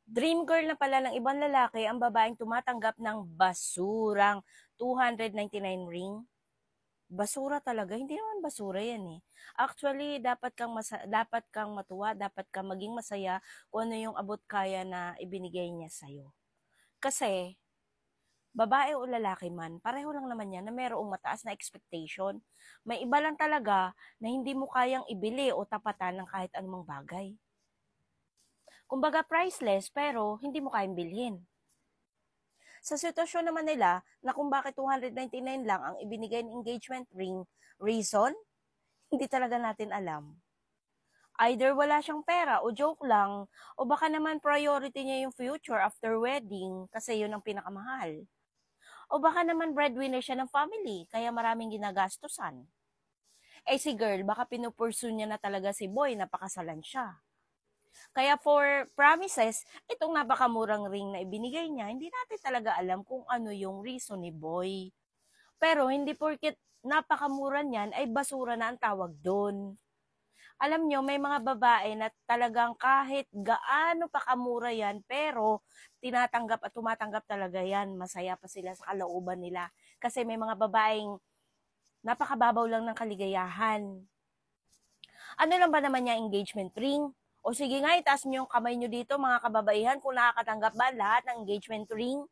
Dream girl na pala ng ibang lalaki ang babaeng tumatanggap ng basurang 299 ring. Basura talaga, hindi naman basura 'yan eh. Actually, dapat kang matuwa, dapat kang maging masaya kung ano yung abot kaya na ibinigay niya sa'yo. Kasi, babae o lalaki man, pareho lang naman yan na mayroong mataas na expectation. May iba lang talaga na hindi mo kayang ibili o tapatan ng kahit anumang bagay. Kumbaga priceless pero hindi mo kayang bilhin. Sa sitwasyon naman nila na kung bakit 299 lang ang ibinigay ng engagement ring, reason, hindi talaga natin alam. Either wala siyang pera o joke lang, o baka naman priority niya yung future after wedding kasi yun ang pinakamahal. O baka naman breadwinner siya ng family, kaya maraming ginagastusan. Eh si girl, baka pinupursu niya na talaga si boy, napakasalan siya. Kaya for promises, itong napakamurang ring na ibinigay niya, hindi natin talaga alam kung ano yung reason ni boy. Pero hindi porket napakamura niyan ay basura na ang tawag doon. Alam nyo, may mga babae na talagang kahit gaano pa kamura yan, pero tinatanggap at tumatanggap talaga yan. Masaya pa sila sa kalooban nila. Kasi may mga babaeng napakababaw lang ng kaligayahan. Ano lang ba naman yung engagement ring? O sige nga, itaas nyo yung kamay nyo dito mga kababaihan kung nakakatanggap ba lahat ng engagement ring?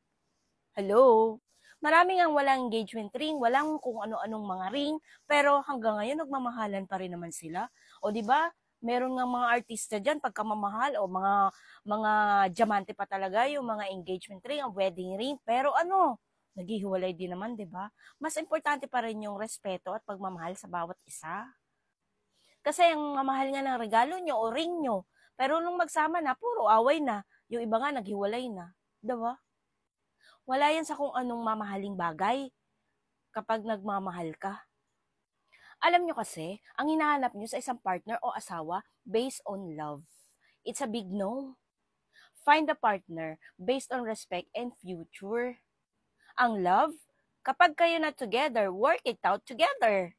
Hello? Maraming ang walang engagement ring, walang kung ano-anong mga ring, pero hanggang ngayon nagmamahalan pa rin naman sila. O di ba? Meron nga mga artista diyan pagkamamahal o mga diamante pa talaga yung mga engagement ring, ang wedding ring, pero ano, naghihiwalay din naman, 'di ba? Mas importante pa rin yung respeto at pagmamahal sa bawat isa. Kasi ang mamahal nga ng regalo nyo o ring nyo, pero nung magsama na, puro away na. Yung iba nga naghiwalay na. Diba? Wala yan sa kung anong mamahaling bagay kapag nagmamahal ka. Alam nyo kasi, ang hinahanap nyo sa isang partner o asawa based on love. It's a big no. Find a partner based on respect and future. Ang love, kapag kayo na together, work it out together.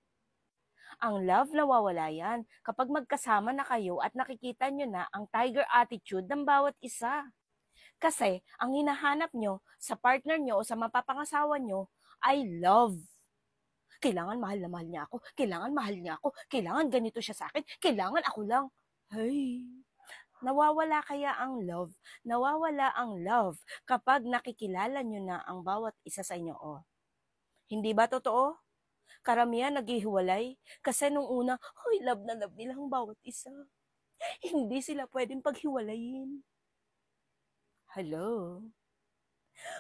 Ang love nawawala yan kapag magkasama na kayo at nakikita nyo na ang tiger attitude ng bawat isa. Kasi ang hinahanap nyo sa partner nyo o sa mapapangasawa nyo ay love. Kailangan mahal na mahal niya ako. Kailangan mahal niya ako. Kailangan ganito siya sa akin. Kailangan ako lang. Hey, nawawala kaya ang love? Nawawala ang love kapag nakikilala nyo na ang bawat isa sa inyo. Oh. Hindi ba totoo? Karamihan naghihiwalay kasi nung una, love na love nila ang bawat isa. Hindi sila pwedeng paghiwalayin. Hello?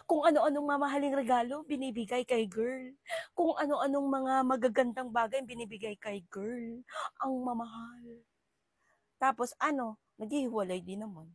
Kung ano-anong mamahaling regalo, binibigay kay girl. Kung ano-anong mga magagandang bagay, binibigay kay girl. Ang mamahal. Tapos ano, naghihiwalay din naman.